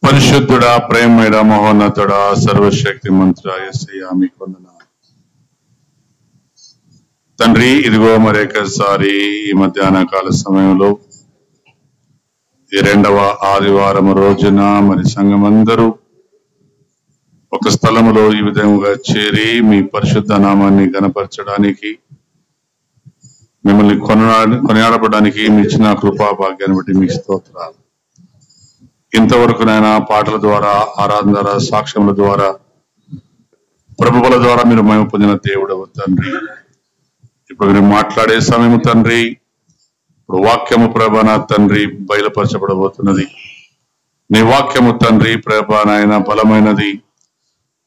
పరిశుద్ధుడా, ప్రేమయుడా, మహోన్నతుడా, సర్వశక్తి మంత్ర యేసయ్యా మీకు వందనాలు తండ్రి. ఇదిగో మరొకసారి ఈ మధ్యాహ్న కాల సమయంలో ఈ 2వ ఆదివారం రోజున మరి సంఘమందరూ ఒక స్థలములో ఈ విధంగా చేరి మీ పరిశుద్ధ నామాన్ని గణపరచడానికి, మిమ్మల్ని కొనియాడబడడానికి మీ ఇచ్చిన కృపా భాగ్యాన్ని బట్టి మీకు స్తోత్రాలు. ఇంతవరకు నాయన పాటల ద్వారా, ఆరాధన ద్వారా, సాక్ష్యముల ద్వారా, ప్రభువుల ద్వారా మీరు మహిమ పొందిన దేవుడవు తండ్రి. ఇప్పుడు మీరు మాట్లాడే సమయం తండ్రి, ఇప్పుడు వాక్యము ప్రభ నా తండ్రి బయలుపరచబడబోతున్నది. నీ వాక్యము తండ్రి ప్రభ నాయన బలమైనది,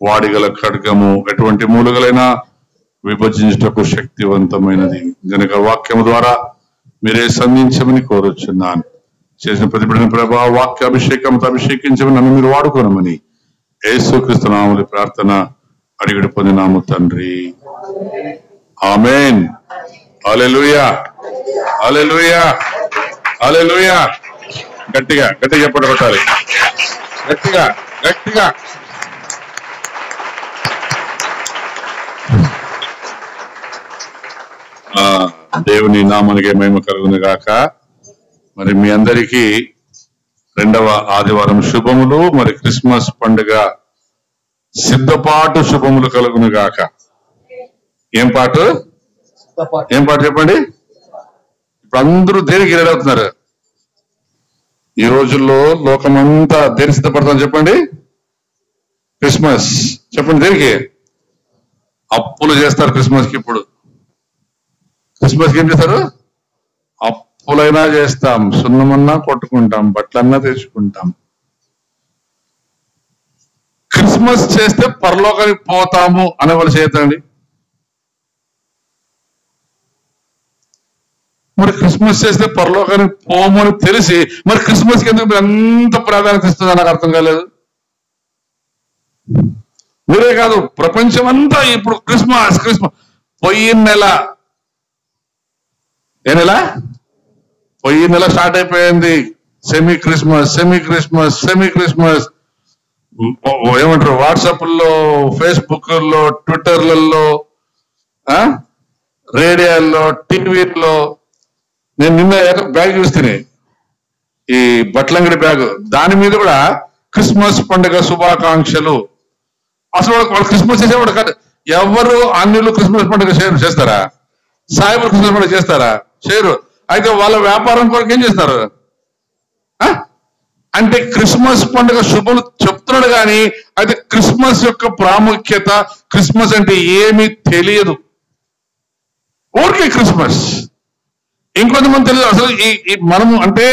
వాడిగల ఖడ్గము, ఎటువంటి మూలుగలైనా విభజించుటకు శక్తివంతమైనది గనుక వాక్యము ద్వారా మీరే సంధించమని కోరుచున్నాను. చేసిన ప్రతిబిడిన ప్రభా వాక్య అభిషేకంతో అభిషేకించమని నన్ను మీరు వాడుకోనమని యేసుక్రీస్తు నామములో ప్రార్థన అడిగిడి పొందినాము తండ్రి. ఆమేన్. హల్లెలూయా, హల్లెలూయా, హల్లెలూయా. గట్టిగా గట్టిగా చెప్పండి, కొట్టాలి గట్టిగా గట్టిగా. దేవుని నామానికి మహిమ కలుగును గాక. మరి మీ అందరికీ 2వ ఆదివారం శుభములు, మరి క్రిస్మస్ పండుగ సిద్ధపాటు శుభములు కలుగును గాక. ఏం పాట చెప్పండి. ఇప్పుడు అందరూ దేనికి రెడీ అవుతున్నారు? ఈ రోజుల్లో లోకమంతా దేనికి సిద్ధపడతాం చెప్పండి? క్రిస్మస్. చెప్పండి దేనికి? అప్పులు చేస్తారు క్రిస్మస్ కి. ఇప్పుడు క్రిస్మస్ కి ఏం చేస్తారు? అప్పులైనా చేస్తాం, సున్నమన్నా కొట్టుకుంటాం, బట్టలన్నా తెచ్చుకుంటాం. క్రిస్మస్ చేస్తే పరలోకానికి పోతాము అనే వాళ్ళు చేతండి. మరి క్రిస్మస్ చేస్తే పరలోకానికి పోము అని తెలిసి మరి క్రిస్మస్ కి ఎందుకు ఎంత ప్రాధాన్యత ఇస్తుందో నాకు అర్థం కాలేదు. మీరే కాదు, ప్రపంచం అంతా ఇప్పుడు క్రిస్మస్ క్రిస్మస్. పోయిన నెల ఏ నెల? పోయిన నెల స్టార్ట్ అయిపోయింది semi Christmas, semi Christmas, semi Christmas. ఏమంటారు, వాట్సాప్ల్లో, ఫేస్బుక్లో, ట్విట్టర్లలో, రేడియోల్లో, టీవీల్లో. నేను నిన్న బ్యాగ్ చూస్తేనే, ఈ బట్లంగడి బ్యాగ్, దాని మీద కూడా క్రిస్మస్ పండుగ శుభాకాంక్షలు. అసలు వాళ్ళు క్రిస్మస్ చేసేవాడు కాదు. ఎవరు అన్యులు క్రిస్మస్ పండుగ చేస్తారా? సాయిబులు క్రిస్మస్ పండుగ చేస్తారా? చేయరు. అయితే వాళ్ళ వ్యాపారం కొరకు ఏం చేస్తారు అంటే క్రిస్మస్ పండుగ శుభలు చెప్తున్నాడు కానీ అయితే క్రిస్మస్ యొక్క ప్రాముఖ్యత, క్రిస్మస్ అంటే ఏమీ తెలియదు. ఊరికే క్రిస్మస్. ఇంకొంతమంది తెలియదు అసలు ఈ మనము అంటే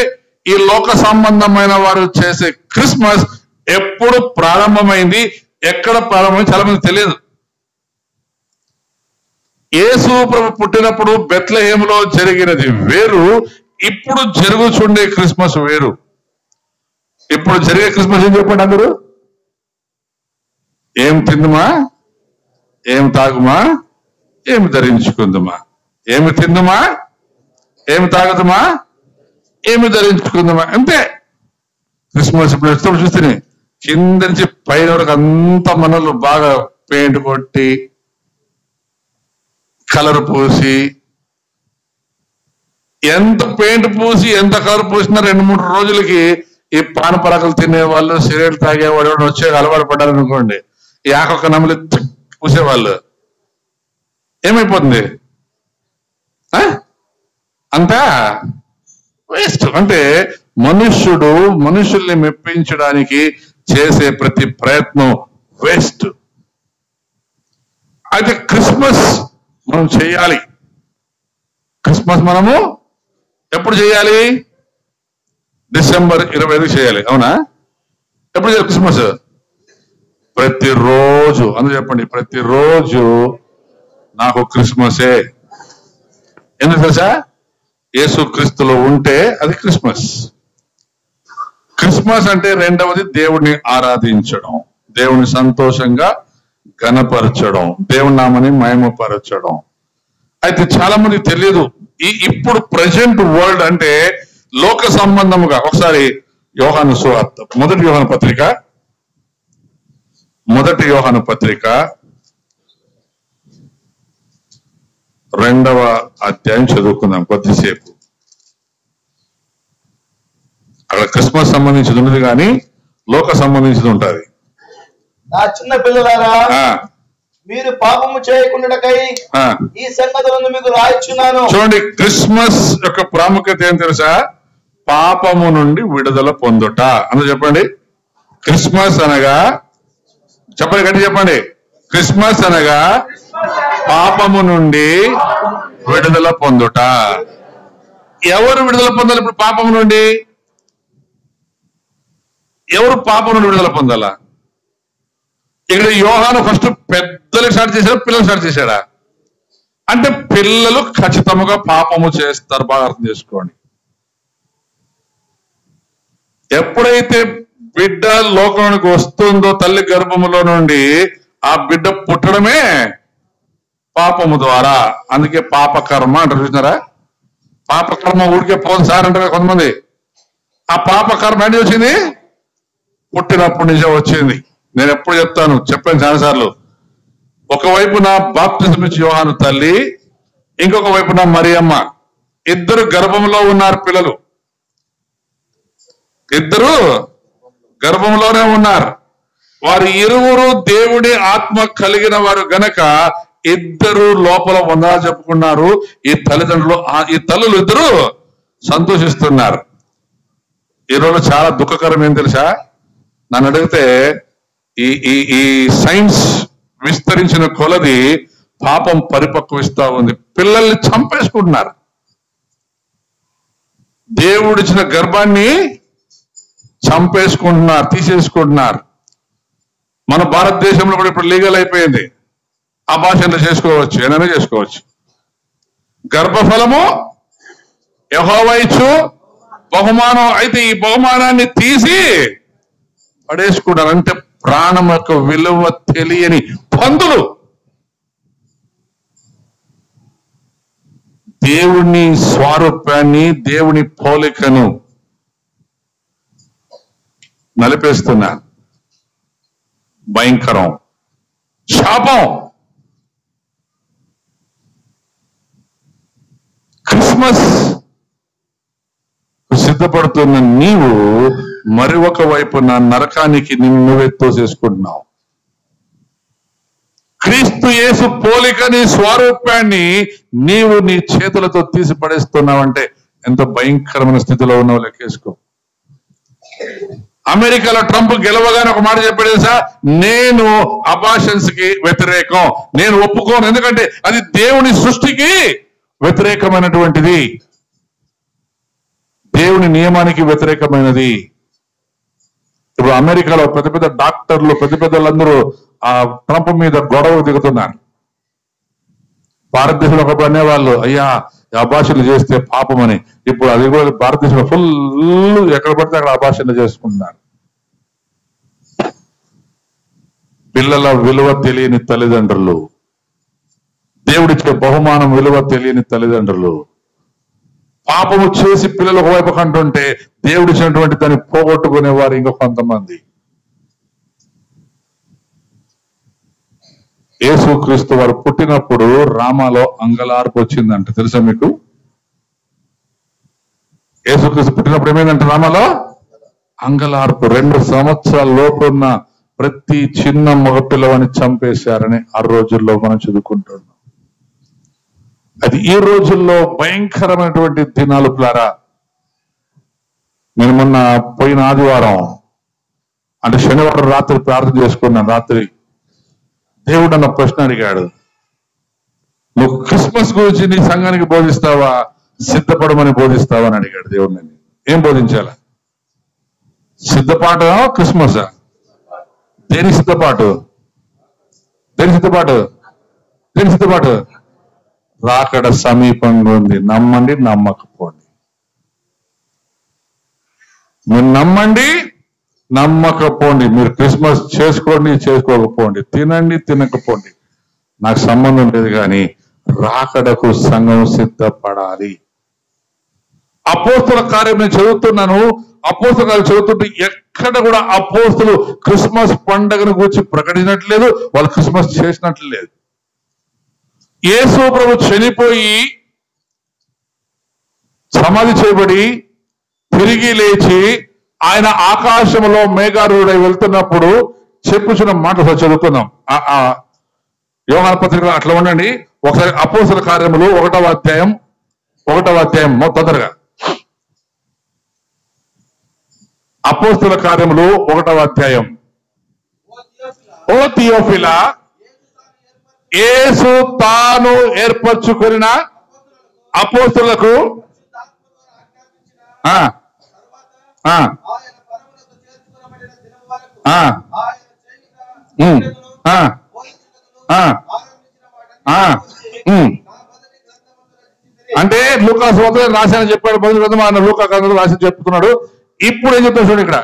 ఈ లోక సంబంధమైన వారు చేసే క్రిస్మస్ ఎప్పుడు ప్రారంభమైంది, ఎక్కడ ప్రారంభమైంది చాలా మంది తెలియదు. యేసు ప్రభు పుట్టినప్పుడు బెత్లెహేములో జరిగినది వేరు, ఇప్పుడు జరుగుచుండే క్రిస్మస్ వేరు. ఇప్పుడు జరిగే క్రిస్మస్ ఏం చెప్పండి అందరూ? ఏం తిందుమా, ఏం తాగుమా, ఏమి ధరించుకుందామా, ఏమి తిందుమా, ఏమి తాగుదామా, ఏమి ధరించుకుందామా, అంతే క్రిస్మస్. ఇప్పుడు చూస్తే కింద నుంచి పైన వరకు అంత మనలు బాగా పెయింట్ కొట్టి, కలర్ పూసి, ఎంత పెయింట్ పూసి ఎంత కలర్ పూసినా 2-3 రోజులకి ఈ పాన పరాకులు తినేవాళ్ళు, సిగరెట్ తాగేవాడు వచ్చే అలవాటు పడ్డారు అనుకోండి, ఈ ఆకొక్క నమ్మలి పూసేవాళ్ళు ఏమైపోతుంది? అంతా వేస్ట్. అంటే మనుషుల్ని మెప్పించడానికి చేసే ప్రతి ప్రయత్నం వేస్ట్. అయితే క్రిస్మస్ మనం చేయాలి. క్రిస్మస్ మనము ఎప్పుడు చేయాలి? డిసెంబర్ 25 చేయాలి, అవునా? ఎప్పుడు చేయాలి క్రిస్మస్? ప్రతిరోజు. అందుకు చెప్పండి, ప్రతిరోజు నాకు క్రిస్మసే. ఎందుకు తెలుసా? యేసు క్రీస్తులో ఉంటే అది క్రిస్మస్. క్రిస్మస్ అంటే రెండవది దేవుణ్ణి ఆరాధించడం, దేవుని సంతోషంగా ఘనపరచడం, దేవుని నామని మహిమపరచడం. అయితే చాలా మంది తెలియదు. ఇప్పుడు ప్రజెంట్ వరల్డ్ అంటే లోక సంబంధముగా ఒకసారి యోహాను సువార్త, మొదటి యోహాను పత్రిక 2వ అధ్యాయం చదువుకుందాం కొద్దిసేపు. అక్కడ క్రిస్మస్ సంబంధించింది ఉన్నది కానీ లోక సంబంధించింది ఉంటుంది. నా చిన్న పిల్లలారా, మీరు పాపము చేయకుండాకై ఈ సంగతులను మీకు రాయిచున్నాను. చూడండి, క్రిస్మస్ యొక్క ప్రాముఖ్యత ఏం తెలుసా? పాపము నుండి విడుదల పొందుట. అందులో చెప్పండి, క్రిస్మస్ అనగా, చెప్పండి గట్టి చెప్పండి, క్రిస్మస్ అనగా పాపము నుండి విడుదల పొందుట. ఎవరు విడుదల పొందాలి ఇప్పుడు పాపము నుండి? ఎవరు పాపం నుండి విడుదల పొందాలా? ఇక్కడ యోహాను ఫస్ట్ పెద్దలు స్టార్ట్ చేశాడా, పిల్లలు స్టార్ట్ చేశాడా? అంటే పిల్లలు ఖచ్చితంగా పాపము చేస్తారు. బాగా అర్థం చేసుకోండి. ఎప్పుడైతే బిడ్డ లోకానికి వస్తుందో తల్లి గర్భములో నుండి, ఆ బిడ్డ పుట్టడమే పాపము ద్వారా. అందుకే పాపకర్మ అంటారు, చూసినారా? పాపకర్మ ఊరికే పోదు సార్ అంటారు కొంతమంది. ఆ పాపకర్మ ఏంటి వచ్చింది? పుట్టినప్పటి నుంచే వచ్చింది. నేను ఎప్పుడు చెప్పాను చాలాసార్లు. ఒకవైపున బాప్తిజం ఇచ్చి యోహాను తల్లి, ఇంకొక వైపున మరియమ్మ, ఇద్దరు గర్భంలో ఉన్నారు. పిల్లలు ఇద్దరు గర్భంలోనే ఉన్నారు. వారు ఇరువురు దేవుడి ఆత్మ కలిగిన వారు గనక ఇద్దరు లోపల వందనాలు చెప్పుకున్నారు. ఈ తల్లులు ఇద్దరు సంతోషిస్తున్నారు. ఈరోజు చాలా దుఃఖకరం ఏం తెలుసా? నన్ను అడిగితే ఈ సైన్స్ విస్తరించిన కొలది పాపం పరిపక్విస్తా ఉంది. పిల్లల్ని చంపేసుకుంటున్నారు. దేవుడిచ్చిన గర్భాన్ని చంపేసుకుంటున్నారు, తీసేసుకుంటున్నారు. మన భారతదేశంలో కూడా ఇప్పుడు లీగల్ అయిపోయింది. అబార్షన్లు చేసుకోవచ్చు, ఏమైనా చేసుకోవచ్చు. గర్భఫలము యెహోవా ఇచ్చు బహుమానం. అయితే ఈ బహుమానాన్ని తీసి పడేసుకున్నారు. అంటే ప్రాణం యొక్క విలువ తెలియని పందులు. దేవుని స్వరూపాన్ని, దేవుని పోలికను నలిపేస్తున్నారు. భయంకరం, శాపం. క్రిస్మస్ సిద్ధపడుతున్న నీవు మరి ఒక వైపున నరకానికి నువ్వే తోసేసుకుంటున్నావు. క్రీస్తు యేసు పోలికని, స్వరూపాన్ని నీవు నీ చేతులతో తీసి పడేస్తున్నావంటే ఎంత భయంకరమైన స్థితిలో ఉన్నావు లెక్కేసుకో. అమెరికాలో ట్రంప్ గెలవగానే ఒక మాట చెప్పాడు తెలుసా? నేను అబార్షన్స్ కి వ్యతిరేకం, నేను ఒప్పుకోను, ఎందుకంటే అది దేవుని సృష్టికి వ్యతిరేకమైనటువంటిది, దేవుని నియమానికి వ్యతిరేకమైనది. ఇప్పుడు అమెరికాలో పెద్ద పెద్ద డాక్టర్లు, పెద్ద పెద్దలందరూ ఆ ట్రంప్ మీద గొడవ దిగుతున్నారు. భారతదేశంలో ఒకప్పుడు అనేవాళ్ళు, అయ్యా అబార్షన్లు చేస్తే పాపమని. ఇప్పుడు అది కూడా భారతదేశంలో ఫుల్ ఎక్కడ పడితే అక్కడ అబార్షన్లు చేసుకుంటున్నారు. పిల్లల విలువ తెలియని తల్లిదండ్రులు, దేవుడిచ్చే బహుమానం విలువ తెలియని తల్లిదండ్రులు, పాపము చేసి పిల్లలు ఒకవైపు కంటుంటే దేవుడిచ్చినటువంటి దాన్ని పోగొట్టుకునేవారు ఇంకొక కొంతమంది. యేసుక్రీస్తు వారు పుట్టినప్పుడు రామాలో అంగలార్పు వచ్చిందంట, తెలుసా మీకు? యేసుక్రీస్తు పుట్టినప్పుడు ఏమైందంటే రామాలో అంగలార్పు. 2 సంవత్సరాల లోపు ఉన్న ప్రతి చిన్న మగపిల్లవాడిని చంపేశారని ఆ రోజుల్లో మనం చదువుకుంటున్నాం. అది ఈ రోజుల్లో భయంకరమైనటువంటి దినాలు పిల్లారా. నేను మొన్న పోయిన ఆదివారం అంటే శనివారం రాత్రి ప్రార్థన చేసుకున్నాను. రాత్రి దేవుడు అన్న ప్రశ్న అడిగాడు, నువ్వు క్రిస్మస్ గురించి నీ సంఘానికి బోధిస్తావా, సిద్ధపడమని బోధిస్తావా అని అడిగాడు దేవుడు. నేను ఏం బోధించాలా? సిద్ధపాట, క్రిస్మస్? దేని సిద్ధపాటు? దేని సిద్ధపాటు? దేని సిద్ధపాటు? రాకడ సమీపంగా ఉంది. నమ్మండి, నమ్మకపోండి. మీరు నమ్మండి, నమ్మకపోండి. మీరు క్రిస్మస్ చేసుకోండి, చేసుకోకపోండి, తినండి, తినకపోండి, నాకు సంబంధం లేదు. కానీ రాకడకు సంఘం సిద్ధపడాలి. అపోస్తల కార్యం నేను చదువుతున్నాను. అపోస్తలు చదువుతుంటే ఎక్కడ కూడా అపోస్తలు క్రిస్మస్ పండుగను గురించి ప్రకటించినట్లేదు, వాళ్ళు క్రిస్మస్ చేసినట్లు లేదు. యేసు ప్రభు చనిపోయి సమాధి చేయబడి తిరిగి లేచి ఆయన ఆకాశంలో మేఘారూఢై వెళ్తున్నప్పుడు చెప్పుచున్న మాటలు చదువుకుందాం. యోహాను పత్రిక అట్లా ఉండండి. ఒకసారి అపోస్తల కార్యములు 1వ అధ్యాయం తొందరగా. అపోస్తల కార్యములు 1వ అధ్యాయం. ఓ థియోఫిలా, యేసు తాను ఏర్పరచుకున్న అపోస్తలకు అంటే లూకా సువార్తలో రాశానని చెప్పాడు. మొదటి గ్రంథం ఆయన లూకా గ్రంథంలో రాసి చెప్తున్నాడు. ఇప్పుడు ఏం చెప్తాడు చూడండి ఇక్కడ.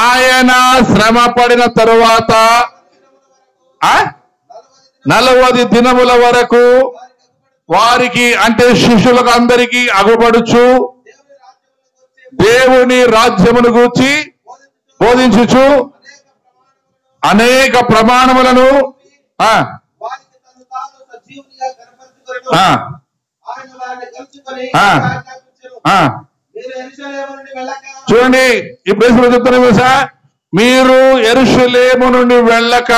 ఆయన శ్రమ పడిన తరువాత 40 దినముల వరకు వారికి అంటే శిష్యులకు అందరికీ అగుపడుచు దేవుని రాజ్యమును గూర్చి బోధించుచు అనేక ప్రమాణములను చూడండి. ఈ ప్రశ్న చెప్తున్నా సార్, మీరు యెరూషలేము నుండి వెళ్ళక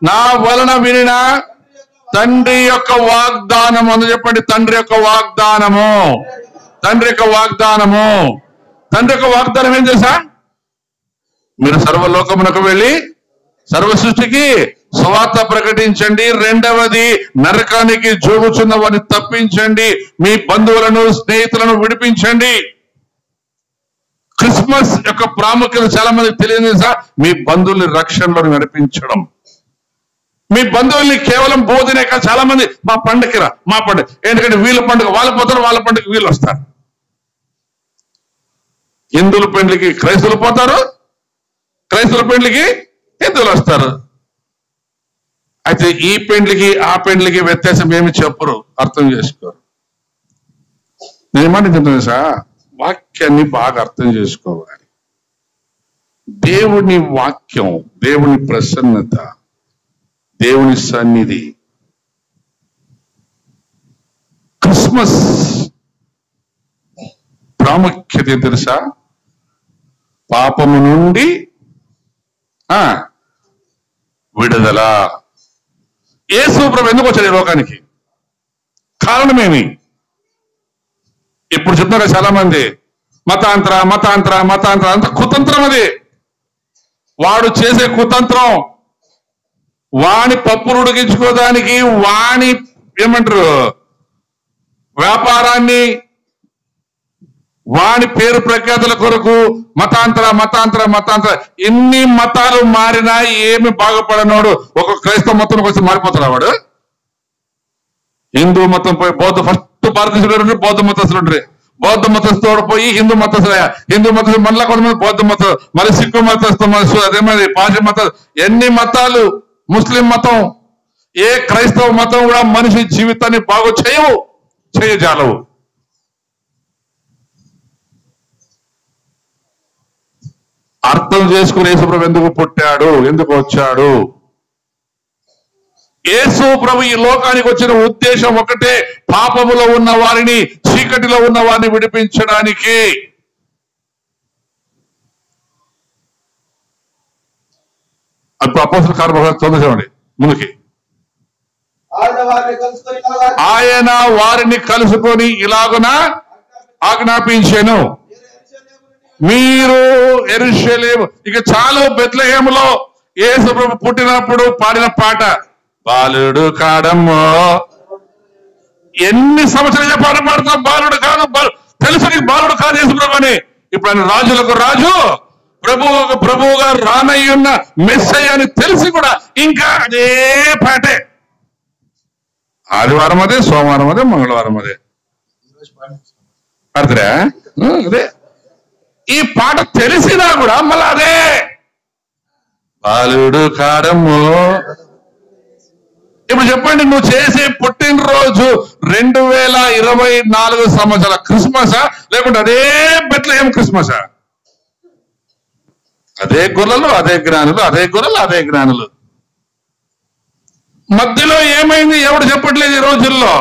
నా వలన వినిన తండ్రి యొక్క వాగ్దానము అని చెప్పండి. తండ్రి యొక్క వాగ్దానము ఏం చేశా? మీరు సర్వలోకమునకు వెళ్ళి సర్వ సృష్టికి సువార్త ప్రకటించండి. రెండవది, నరకానికి జోగుచున్న వారిని తప్పించండి, మీ బంధువులను స్నేహితులను విడిపించండి. క్రిస్మస్ యొక్క ప్రాముఖ్యత చాలా మందికి తెలియదు సార్. మీ బంధువుల్ని రక్షణలో నడిపించడం. మీ బంధువుల్ని కేవలం బోధనే కాదు. చాలా మంది మా పండుగ ఎందుకంటే వీళ్ళ పండుగ వాళ్ళు పోతారు, వాళ్ళ పండుగ వీళ్ళు వస్తారు. హిందువుల పెండ్లికి క్రైస్తవులు పోతారు, క్రైస్తవుల పెండ్లికి హిందువులు వస్తారు. అయితే ఈ పెండ్లికి ఆ పెండ్లికి వ్యత్యాసం ఏమి చెప్పరు, అర్థం చేసుకోరు. నేను ఏమంటున్నాను సార్, వాక్యాన్ని బాగా అర్థం చేసుకోవాలి. దేవుని వాక్యం, దేవుని ప్రసన్నత, దేవుని సన్నిధి. క్రిస్మస్ ప్రాముఖ్యత తెలుసా? పాపము నుండి విడుదల. యేసు ప్రభు ఎందుకు వచ్చాడు ఈ లోకానికి? కారణమేమి? ఇప్పుడు చెప్తున్నారు చాలా మంది, మతాంతర అంత కుతంత్రం. అది వాడు చేసే కుతంత్రం. వాణి పప్పులు ఉడికించుకోవడానికి, వాణి ఏమంటారు వ్యాపారాన్ని, వాని పేరు ప్రఖ్యాతుల కొరకు మతాంతర. ఎన్ని మతాలు మారినా ఏమి బాగుపడనోడు ఒక క్రైస్తవ మతం వచ్చి మారిపోతాడు. వాడు హిందూ మతం పోయి ఫస్ట్ భారతదేశంలో బౌద్ధ మతస్థులు ఉంటారు. బౌద్ధ మతస్థుడు పోయి హిందూ మతస్థులు మళ్ళా కొంతమంది బౌద్ధ మతం, మరి సిక్కు మతస్థు, అదేమది పార్సీ మతం, ఎన్ని మతాలు. ముస్లిం మతం, ఏ క్రైస్తవ మతం కూడా మనిషి జీవితాన్ని బాగు చేయజాలవు. అర్థం చేసుకుని యేసు ప్రభు ఎందుకు పుట్టాడు, ఎందుకు వచ్చాడు? యేసు ప్రభు ఈ లోకానికి వచ్చిన ఉద్దేశం ఒకటే, పాపములో ఉన్న వారిని, చీకటిలో ఉన్న వారిని విడిపించడానికి. అప్పుడు అపోస్తల కార్యములు చదవండి ముందుకి. ఆయన వారిని కలుసుకొని ఇలాగున ఆజ్ఞాపించెను, మీరు యెరూషలేము. ఇక చాలు, బెత్లెహేములో యేసు ప్రభు పుట్టినప్పుడు పాడిన పాట, బాలుడు కాడమ్మో. ఎన్ని సంవత్సరాలు పాట పాడతాం, బాలుడు కాదు. తెలుసు నీకు బాలుడు కాదు యేసు ప్రభు అని. ఇప్పుడు ఆయన రాజులకు రాజు, ప్రభువుగా రానయ్యున్న మెస్సయ్య అని తెలిసి కూడా ఇంకా అదే పాటే. ఆదివారం అదే, సోమవారం అదే, మంగళవారం అదే. అర్థరా? అదే ఈ పాట తెలిసినా కూడా మళ్ళీ అదే, బాలుడు కాడము. ఇప్పుడు చెప్పండి, నువ్వు చేసే పుట్టినరోజు 2024 సంవత్సరాల క్రిస్మసా, లేకుంటే అదే బెత్లెహేం క్రిస్మసా? అదే గొర్రెలు అదే జ్ఞానులు, అదే గొర్రెలు అదే జ్ఞానులు. మధ్యలో ఏమైంది ఎవడు చెప్పట్లేదు ఈ రోజుల్లో.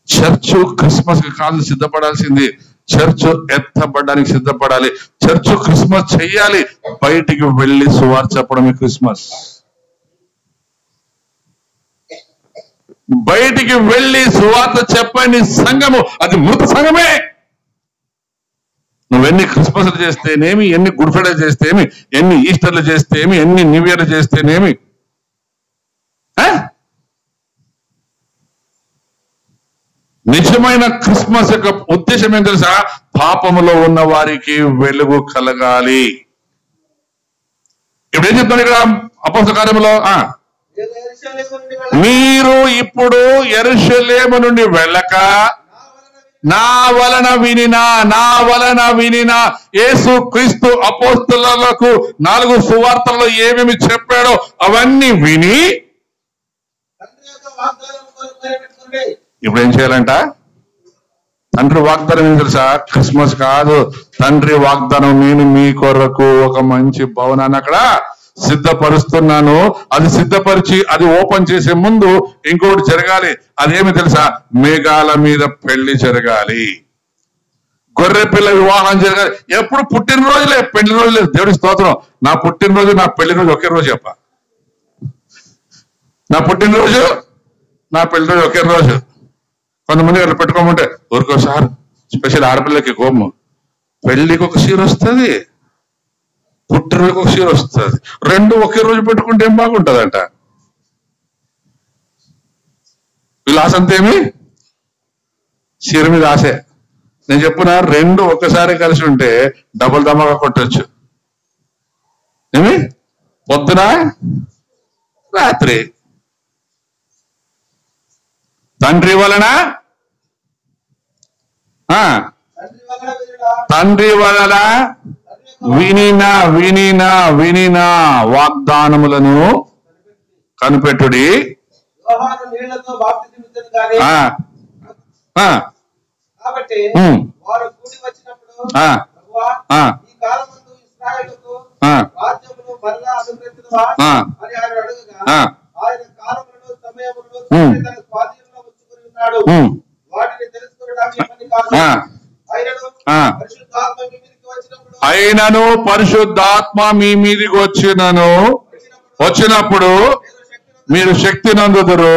చర్చ్ క్రిస్మస్ కి కాదు సిద్ధపడాల్సింది, చర్చ్ ఎత్తబడడానికి సిద్ధపడాలి. చర్చ్ క్రిస్మస్ చెయ్యాలి, బయటికి వెళ్ళి సువార్త చెప్పడమే క్రిస్మస్. బయటికి వెళ్ళి సువార్త చెప్పని సంఘము అది మృత సంఘమే. నువ్వెన్ని క్రిస్మస్లు చేస్తేనేమి, ఎన్ని గుడ్ ఫ్రైడే చేస్తేమి, ఎన్ని ఈస్టర్లు చేస్తేమి, ఎన్ని న్యూ ఇయర్లు చేస్తేనేమి, నిజమైన క్రిస్మస్ యొక్క ఉద్దేశం ఏం తెలుసా? పాపములో ఉన్న వారికి వెలుగు కలగాలి. ఇప్పుడు ఏం చెప్తాను ఇక్కడ అపోస్తల కార్యములో, మీరు ఇప్పుడు యెరూషలేము నుండి వెళ్ళక నా వలన వినినా యేసు క్రీస్తు అపోస్తలులకు 4 సువార్తల్లో ఏమేమి చెప్పాడో అవన్నీ విని ఇప్పుడు ఏం చేయాలంట? తండ్రి వాగ్దానం ఏం తెలుసా? క్రిస్మస్ కాదు, తండ్రి వాగ్దానం, నేను మీ కొరకు ఒక మంచి భవనాన్ని అక్కడ సిద్ధపరుస్తున్నాను. అది సిద్ధపరిచి అది ఓపెన్ చేసే ముందు ఇంకోటి జరగాలి. అదేమి తెలుసా? మేఘాల మీద పెళ్లి జరగాలి, గొర్రె పిల్ల వివాహం జరగాలి. ఎప్పుడు పుట్టినరోజులే, పెళ్లి రోజు లేదు. దేవుడి స్తోత్రం. నా పుట్టినరోజు నా పెళ్లి రోజు ఒకే రోజు చెప్ప. నా పుట్టినరోజు నా పెళ్లి రోజు ఒకే రోజు. కొంతమంది అట్లా పెట్టుకోమంటే ఊరికోసారి స్పెషల్ ఆడపిల్లకి కోపం. పెళ్లికి ఒక చీర వస్తుంది, పుట్టినరోజుకి ఒక చీర వస్తుంది. 2 ఒకే రోజు పెట్టుకుంటే ఏం బాగుంటుందంట. వీళ్ళ ఆశ అంతేమి, చీర మీద ఆశే. నేను చెప్పున 2 ఒక్కసారి కలిసి ఉంటే డబుల్ ధమాగా కొట్టచ్చు. ఏమి పొద్దున రాత్రి. తండ్రి వలన వినినా వాగ్దానములను కనిపెట్టుడి. అయినను పరిశుద్ధాత్మ మీ మీదికి వచ్చినప్పుడు మీరు శక్తి నందుదురు.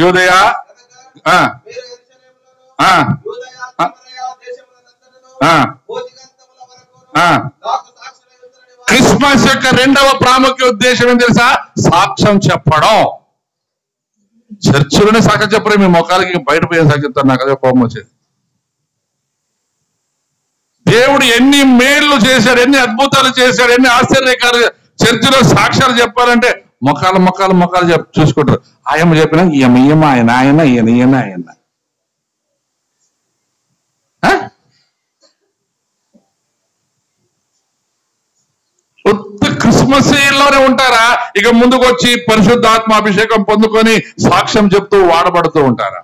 యూదయ క్రిస్మస్ యొక్క 2వ ప్రాముఖ్య ఉద్దేశం ఏం తెలుసా? సాక్ష్యం చెప్పడం. చర్చిలోనే సాక్ష్యం చెప్పరే, మీ మొక్కలకి బయట పోయే సాక్ష్యం చెప్తారు. నాకు అదే కోపం వచ్చేది. దేవుడు ఎన్ని మేళ్లు చేశాడు, ఎన్ని అద్భుతాలు చేశాడు, ఎన్ని ఆశ్చర్యకాలు. చర్చిలో సాక్ష్యాలు చెప్పాలంటే మొక్కలు చూసుకుంటారు. ఆయమ్మ చెప్పిన ఈయమ ఆయన ఈయన. క్రిస్మస్ లోనే ఉంటారా? ఇక ముందుకు వచ్చి పరిశుద్ధాత్మ అభిషేకం పొందుకొని సాక్ష్యం చెప్తూ వాడబడుతూ ఉంటారా?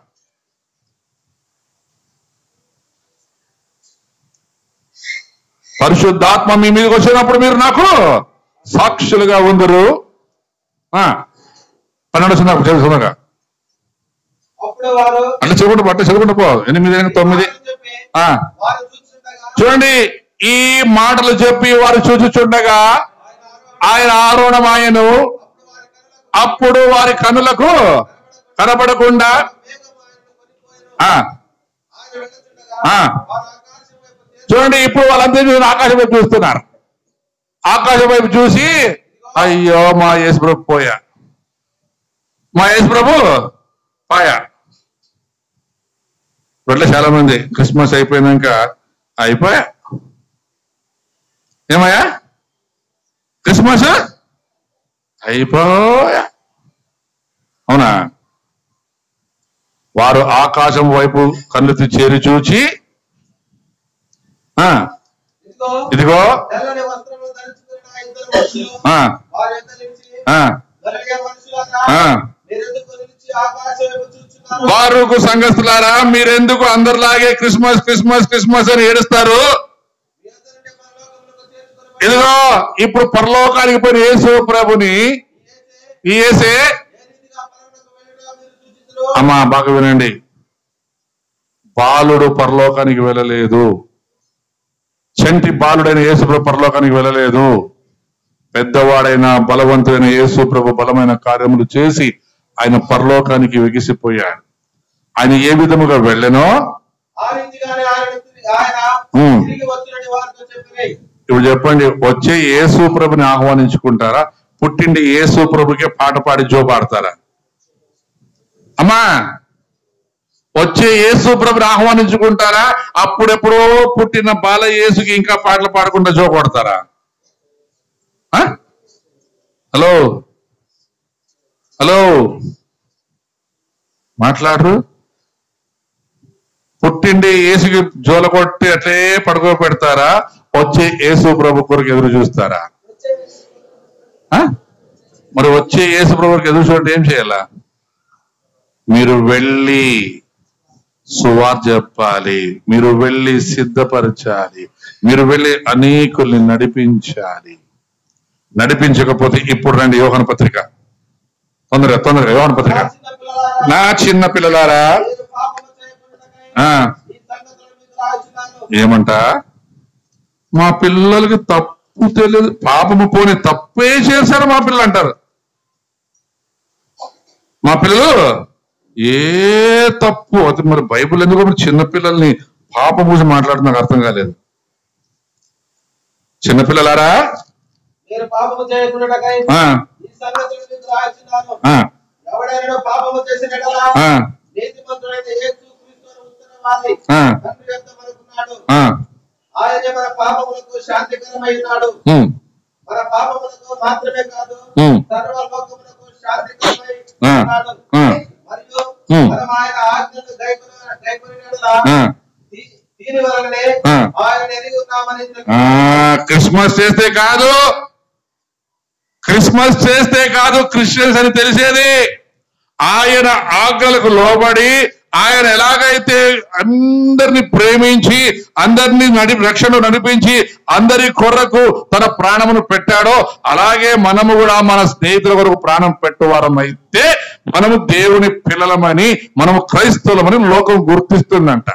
పరిశుద్ధాత్మ మీ మీదకి వచ్చినప్పుడు మీరు నాకు సాక్షులుగా ఉందరు. 12 చదువుగా అంటే చదువుకుంటూ పో. 8, 9. చూడండి, ఈ మాటలు చెప్పి వారు చూచుచుండగా ఆయన ఆరోహణమాయను. అప్పుడు వారి కనులకు కనబడకుండా చూడండి, ఇప్పుడు వాళ్ళంతా ఆకాశం వైపు చూస్తున్నారు. ఆకాశం వైపు చూసి అయ్యో మా యేసు ప్రభు పోయా. ఇట్లా చాలా మంది క్రిస్మస్ అయిపోయినాక అయిపోయా. ఏమయ్యా క్రిస్మస్ అయిపోయా. అవునా? వారు ఆకాశం వైపు కన్ను చేరి చూచి ఇదిగో బారూకు సంఘస్థులారా, మీరెందుకు అందరిలాగే క్రిస్మస్ క్రిస్మస్ క్రిస్మస్ అని ఏడుస్తారు? ఇదిగో ఇప్పుడు పరలోకానికి పోయిన యేసు ప్రభుని ఈ యేసే, అమ్మా బాగా వినండి, బాలుడు పరలోకానికి వెళ్ళలేదు. చంటి బాలుడైన యేసు ప్రభు పరలోకానికి వెళ్ళలేదు. పెద్దవాడైన బలవంతుడైన యేసు ప్రభు బలమైన కార్యములు చేసి ఆయన పరలోకానికి వెగిసిపోయాడు. ఆయన ఏ విధముగా వెళ్ళెనో ఇప్పుడు చెప్పండి, వచ్చే యేసు ప్రభుని ఆహ్వానించుకుంటారా? పుట్టిండి యేసు ప్రభుకే పాట పాడి జోపాడతారా? అమ్మా, వచ్చే యేసు ప్రభుని ఆహ్వానించుకుంటారా? అప్పుడెప్పుడో పుట్టిన బాల యేసుకి ఇంకా పాటలు పాడకుండా జో కొడతారా? హలో హలో మాట్లాడరు? పుట్టిండి యేసుకి జోల కొట్టి అట్లే పడుకో పెడతారా? వచ్చే యేసు ప్రభు కొరకు ఎదురు చూస్తారా? మరి వచ్చే యేసు ప్రభుకి ఎదురు చూడండి ఏం చేయాలా? మీరు వెళ్ళి సువార్త చెప్పాలి, మీరు వెళ్ళి సిద్ధపరచాలి, మీరు వెళ్ళి అనేకుల్ని నడిపించాలి. నడిపించకపోతే ఇప్పుడు రండి యోహాను పత్రిక, తొందరగా తొందరగా యోహాను పత్రిక. నా చిన్న పిల్లలారా, ఏమంట? మా పిల్లలకి తప్పు తెలియదు, పాపము పోని తప్పే చేశారు మా పిల్లలు అంటారు. మా పిల్లలు ఏ తప్పు అది, మరి బైబుల్ ఎందుకు చిన్నపిల్లల్ని పాప పూసి మాట్లాడుతున్నారు అర్థం కాలేదు. చిన్నపిల్లలారా, ఆయన మన పాపములకు శాంతికరమైనాడు. మన పాపములకు మాత్రమే కాదు, సర్వలోకములకు శాంతికరమై ఉన్నాడు. మరియు మనం ఆయన ఆజ్ఞలు గైకొనినట్లా దీని వలనే ఆయన ఎరిగి ఉన్నామని. క్రిస్మస్ చేస్తే కాదు, క్రిస్మస్ చేస్తే కాదు క్రిస్టియన్స్ అని తెలిసేది. ఆయన ఆజ్ఞలకు లోబడి ఆయన ఎలాగైతే అందరిని ప్రేమించి అందరినీ రక్షణ నడిపించి అందరి కొరకు తన ప్రాణమును పెట్టాడో అలాగే మనము కూడా మన స్నేహితుల కొరకు ప్రాణం పెట్టేవారం అయితే మనము దేవుని పిల్లలమని, మనము క్రైస్తవులమని లోకం గుర్తిస్తుందంట.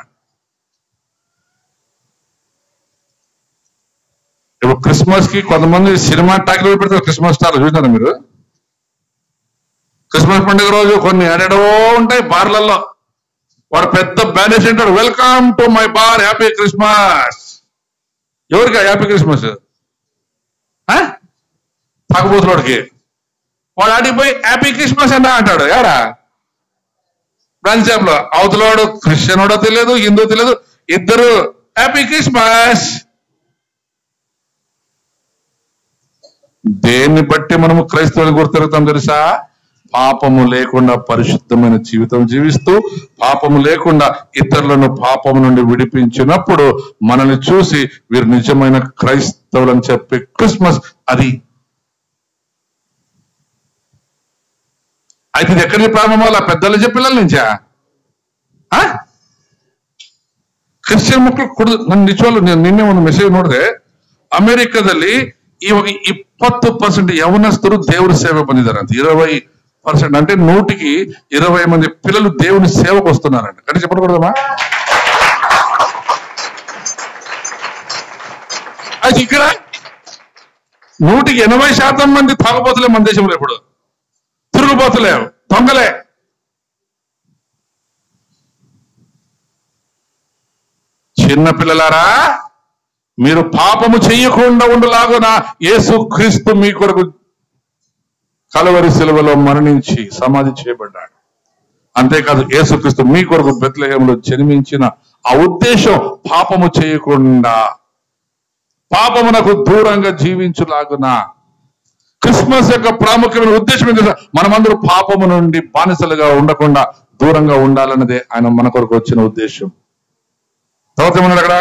ఇప్పుడు క్రిస్మస్ కి కొంతమంది సినిమా టాకీలు పెడతారు. క్రిస్మస్ స్టార్లు చూసినారా మీరు? క్రిస్మస్ పండుగ రోజు కొన్ని ఎడడో ఉంటాయి బార్లలో. వాడు పెద్ద బ్యానర్స్ అంటాడు, welcome to my bar, happy Christmas. ఎవరికి హ్యాపీ క్రిస్మస్? తాగుబోతులోడికి. వాడు ఆడిపోయి హ్యాపీ క్రిస్మస్ అన్నా అంటాడు. ఎవరా బ్రాంచ్ షాప్ లో? అవతలోడు క్రిస్టియనోడో తెలియదు, హిందూ తెలియదు, ఇద్దరు హ్యాపీ క్రిస్మస్. దేన్ని బట్టి మనము క్రైస్తవుని గుర్తిరుగుతాం తెలుసా? పాపము లేకుండా పరిశుద్ధమైన జీవితం జీవిస్తూ పాపము లేకుండా ఇతరులను పాపము నుండి విడిపించినప్పుడు మనల్ని చూసి వీరు నిజమైన క్రైస్తవులని చెప్పే క్రిస్మస్ అది. అయితే ఇది ఎక్కడి నుంచి ప్రారంభం? పెద్దలు చెప్పే పిల్లల నుంచా? ಕ್ರಿಶ್ಚಿಯನ್ ಮಕ್ಕಳು ನನ್ನ ನಿಜವಾಗ್ಲೂ ನಿನ್ನೆ ಒಂದು ಮೆಸೇಜ್ ನೋಡಿದೆ. ಅಮೆರಿಕದಲ್ಲಿ ಇವಾಗ 20% ಯವನಸ್ಥರು ದೇವರ ಸೇವೆ ಬಂದಿದ್ದಾರಂತೆ. 20% అంటే 100కి 20 మంది పిల్లలు దేవుని సేవకు వస్తున్నారంట. కానీ చెప్పకూడదమ్మా. అయితే ఇక్కడ 100కి 80% మంది తాగుబోతులే మన దేశంలో. ఇప్పుడు తిరుగుబోతులే, దొంగలే. చిన్న పిల్లలారా, మీరు పాపము చెయ్యకుండా ఉండలాగున యేసు క్రీస్తు మీ కొరకు కలవరి శిలువలో మరణించి సమాధి చేయబడ్డాడు. అంతేకాదు యేసు క్రీస్తు మీ కొరకు బెత్లెహేములో జన్మించిన ఆ ఉద్దేశం పాపము చేయకుండా పాపమునకు దూరంగా జీవించులాగున. క్రిస్మస్ యొక్క ప్రాముఖ్యమైన ఉద్దేశం ఏంటంటే మనమందరూ పాపము నుండి బానిసలుగా ఉండకుండా దూరంగా ఉండాలన్నదే ఆయన మన కొరకు వచ్చిన ఉద్దేశం. తర్వాత ఏమన్నాడు అక్కడ?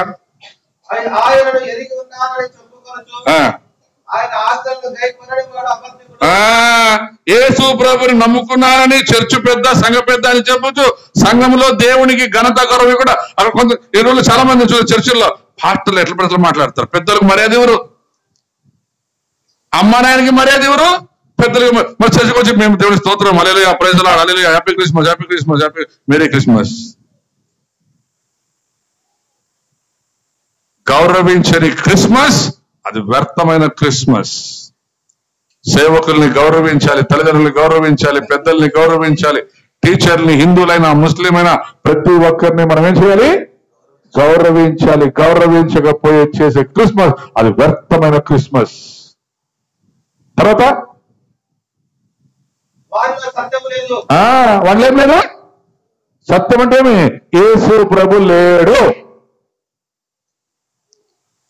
ఆయన ఆజ్ఞలను గైకొనని వాడు అబద్ధికుడు. యేసు ప్రభుని నమ్ముకున్నానని చర్చ్ పెద్ద సంఘ పెద్ద అని చెప్పొచ్చు. సంఘంలో దేవునికి ఘనత గౌరవం కూడా అక్కడ కొంత ఈ రోజులు చాలా మంది చర్చిల్లో పాస్టర్లు ఎట్లా పెడతలు మాట్లాడతారు. పెద్దలకు మర్యాద ఎవరు? అమ్మ నాయనకి మర్యాద ఎవరు? పెద్దలకి. మరి చర్చకు వచ్చి మేము దేవుని స్తోత్రం hallelujah praise Lord hallelujah happy Christmas happy Christmas happy merry Christmas. గౌరవించని క్రిస్మస్ అది వ్యర్థమైన క్రిస్మస్. సేవకుల్ని గౌరవించాలి, తల్లిదండ్రుల్ని గౌరవించాలి, పెద్దల్ని గౌరవించాలి, టీచర్ని, హిందువులైనా ముస్లిం అయినా ప్రతి ఒక్కరిని మనం ఏం చేయాలి? గౌరవించాలి. గౌరవించకపోయే చేసే క్రిస్మస్ అది వ్యర్థమైన క్రిస్మస్. తర్వాత వాళ్ళేం లేదు. సత్యం అంటే యేసు ప్రభు లేడు.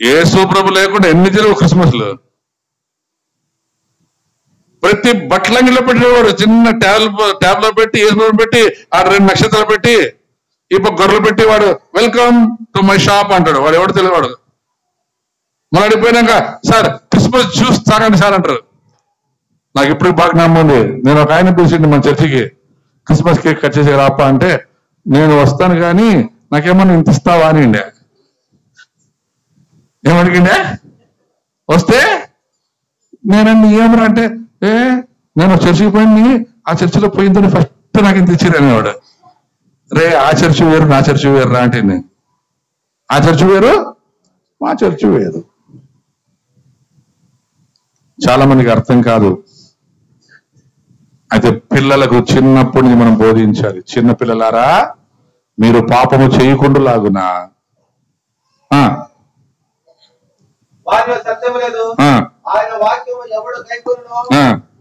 యేసు ప్రభు లేకుండా ఎన్ని జరుగు క్రిస్మస్లు? ప్రతి బట్టలంగిలో పెట్టినవాడు చిన్న ట్యాబ్ లో పెట్టి యేసు పెట్టి ఆ 2 నక్షత్రాలు పెట్టి ఇప్పుడు గొర్రెలు పెట్టి వాడు వెల్కమ్ టు మై షాప్ అంటాడు. వాడు ఎవడు తెలియవాడు. మళ్ళీ అడిగిపోయినాక సార్ క్రిస్మస్ జ్యూస్ తాగండి సార్ అంటారు. నాకు ఇప్పుడు బాగా నమ్మకం ఉంది. నేను ఒక ఆయన పిలిచిండి మన చర్చికి, క్రిస్మస్ కేక్ కట్ చేసి రాపా అంటే నేను వస్తాను కానీ నాకేమన్నా ఇంత ఇస్తావా అని అండి. ఏమడిగిండే? వస్తే నేనండి ఏమన్నా అంటే నేను చర్చికి పోయింది, ఆ చర్చిలో పోయిందని ఫస్ట్ నాకు ఇంత ఇచ్చిరు అనేవాడు. రే ఆ చర్చి వేరు నా చర్చి వేరు రా అంటే ఆ చర్చి వేరు మా చర్చి వేరు. చాలా మందికి అర్థం కాదు. అయితే పిల్లలకు చిన్నప్పటి నుంచి మనం బోధించాలి. చిన్న పిల్లలారా మీరు పాపము చేయకుండా లాగునా వారిలో సత్యం లేదు. ఆయన వాక్యము ఎవడు గైకొనునో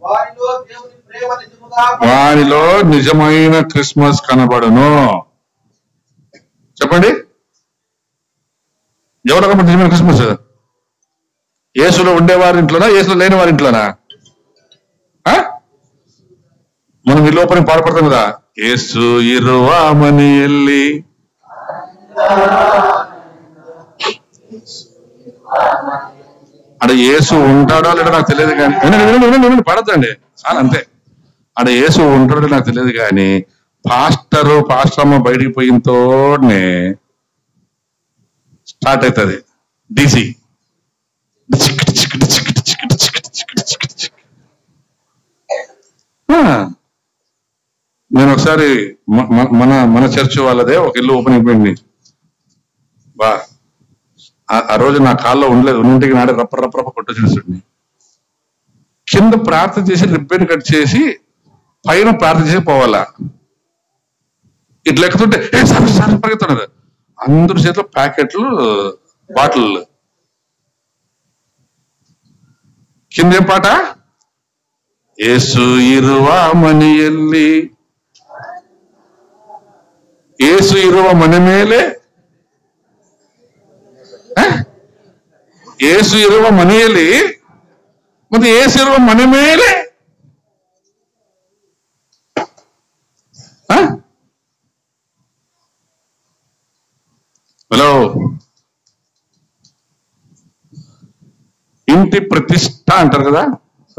వారిలో దేవుని ప్రేమ నిజముగా వారిలో నిజమైన క్రిస్మస్ కనబడును. చెప్పండి, ఎవరు కనబడి నిజమైన క్రిస్మస్? యేసులో ఉండేవారి ఇంట్లోనా, యేసులో లేని వారి ఇంట్లోనా? మనం ఈ లోపల పాడుపడతాం కదా, యేసు ఇరువామని ఎల్లి అక్కడ యేసు ఉంటాడో లేదో నాకు తెలియదు కానీ పడద్దండి చాలా అంతే. అక్కడ యేసు ఉంటాడో నాకు తెలియదు కానీ పాస్టర్ అమ్మ బయటికి పోయిన తోనే స్టార్ట్ అవుతుంది డీసీ. నేను ఒకసారి మన చర్చ్ వాళ్ళదే ఒక ఇల్లు ఓపెనింగ్ పోయింది. బా ఆ రోజు నా కాల్లో ఉండలేదు, ఉన్నింటికి నాడే రప్ప కొట్టొచ్చేస్తుండే. కింద ప్రార్థన చేసి రిబ్బన్ కట్ చేసి పైన ప్రార్థన చేసి పోవాలా. ఇట్లా ఎక్కుతుంటే సార్ పరిగెత్తున్నారు. అందరి చేతిలో ప్యాకెట్లు బాటిల్. కింద ఏం పాట? యేసు ఇరువామని ఎల్లి యేసు ఇరువ మన మేలే యేసు ఇరువ మనియలి ಮತ್ತೆ యేసు ఇరువ మన మేలే. హలో, ఇంటి ప్రతిష్ట అంటారు కదా.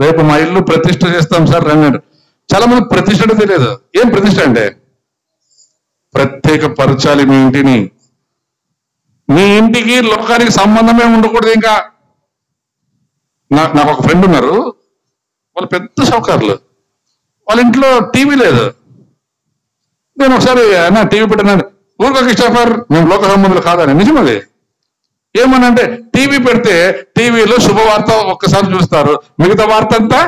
రేపు మా ఇల్లు ప్రతిష్ట చేస్తాం సార్ రండి. చాలా మంది ప్రతిష్ట అంటే తెలియదు. ఏం ప్రతిష్ట అంటే? ప్రత్యేక పరచాలి మీ ఇంటిని. మీ ఇంటికి లోకానికి సంబంధమే ఉండకూడదు. ఇంకా నాకు ఒక ఫ్రెండ్ ఉన్నారు, వాళ్ళు పెద్ద సౌకర్యాలు, వాళ్ళ ఇంట్లో టీవీ లేదు. నేను ఒకసారి అన్న టీవీ పెట్టినాను, ఊరికొక ఇష్టపర్ మేము లోక సంబంధులు కాదని. నిజమది. ఏమనంటే టీవీ పెడితే టీవీలో శుభవార్త ఒక్కసారి చూస్తారు, మిగతా వార్త అంతా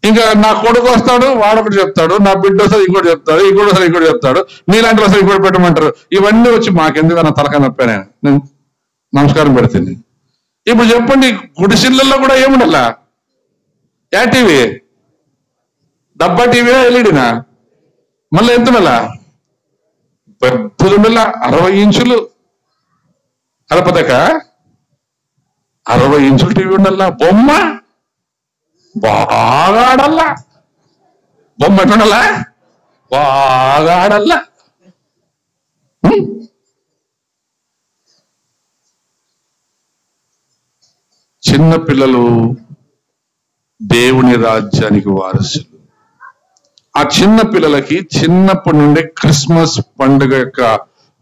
ఇంకా నా కొడుకు వస్తాడు వాడొకటి చెప్తాడు, నా బిడ్డ వస్తుంది ఇంకోటి చెప్తాడు, ఇంకోటి వస్తుంది ఇంకోటి చెప్తాడు, నీలాంటి వస్తుంది ఇంకోటి పెట్టమంటారు. ఇవన్నీ వచ్చి మాకెందుకు నా తలకాయ నొప్పా. నేను నమస్కారం పెడుతుంది. ఇప్పుడు చెప్పండి, గుడిసిళ్ళల్లో కూడా ఏముండాలా? Yeah TV? డబ్బా టీవీనా ఎల్ఈడినా? మళ్ళీ ఎంత ఉండాలా? పెద్దలు ఉండాలా, 60 ఇంచులు కలపదక 60 ఇంచులు టీవీ ఉండాలా. బొమ్మ బాగా ఆడల్లా. బొమ్మ ఎట్లుండాలా? బాగా ఆడల్లా. చిన్న పిల్లలు దేవుని రాజ్యానికి వారసులు. ఆ చిన్న పిల్లలకి చిన్నప్పటి నుండి క్రిస్మస్ పండుగ యొక్క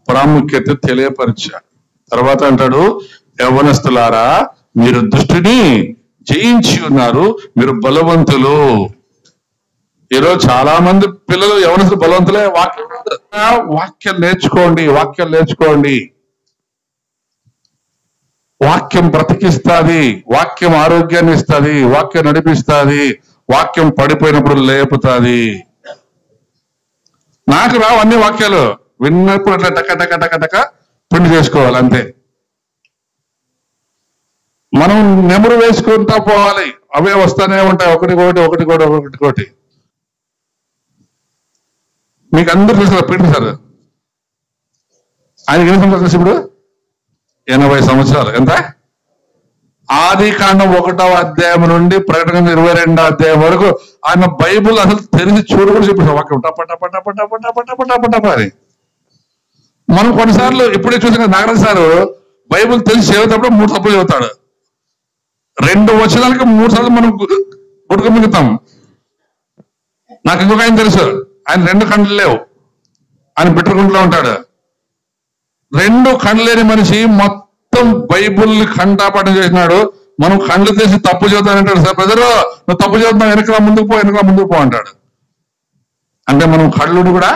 ప్రాముఖ్యత తెలియపరిచాడు. తర్వాత అంటాడు, యవ్వనస్తులారా మీరు దుష్టుని జయించి ఉన్నారు, మీరు బలవంతులు. ఈరోజు చాలా మంది పిల్లలు యవ్వనస్తులు బలవంతులే. వాక్యం నేర్చుకోండి, వాక్యం నేర్చుకోండి. వాక్యం బ్రతికిస్తుంది, వాక్యం ఆరోగ్యాన్ని ఇస్తుంది, వాక్యం నడిపిస్తుంది, వాక్యం పడిపోయినప్పుడు లేపుతుంది. నాకు రావు అన్ని వాక్యాలు, విన్నప్పుడు అట్లా టక టక టక టక పిండి చేసుకోవాలి అంతే. మనం నెమరు వేసుకుంటా పోవాలి, అవే వస్తానే ఉంటాయి, ఒకటి ఒకటి. మీకు అందరూ తెలుసు పిండి సార్, ఆయనకి ఎన్ని సంవత్సరాలు తెలుసు ఇప్పుడు? 80 సంవత్సరాలు. ఎంత? ఆది కాండం 1వ అధ్యాయం నుండి ప్రకటన 22వ అధ్యాయం వరకు ఆయన బైబుల్ అసలు తెలిసి చూడకుండా చెప్పారు. వాక్యం టప అని. మనం కొన్నిసార్లు ఇప్పుడే చూసిన నాగరాజు సారు బైబుల్ తెలిసి చదివేటప్పుడు 3 తప్పులు చదువుతాడు. 2 వచనాలకి 3 సార్లు మనం గుడక మిగుతాం. నాకు ఇంకొక ఆయన తెలుసు, ఆయన 2 కళ్ళు లేవు, ఆయన బిట్టకుంటలో ఉంటాడు. 2 కళ్ళు లేని మనిషి మొత్తం బైబుల్ ఖండాపాఠం చేసినాడు. మనం కళ్ళు తీసి తప్పు చదువుతానంటాడు. సార్ బ్రదరు నువ్వు తప్పు చదువుతున్నావు, వెనకలా ముందుకు పో అంటాడు. అంటే మనం కళ్ళుని కూడా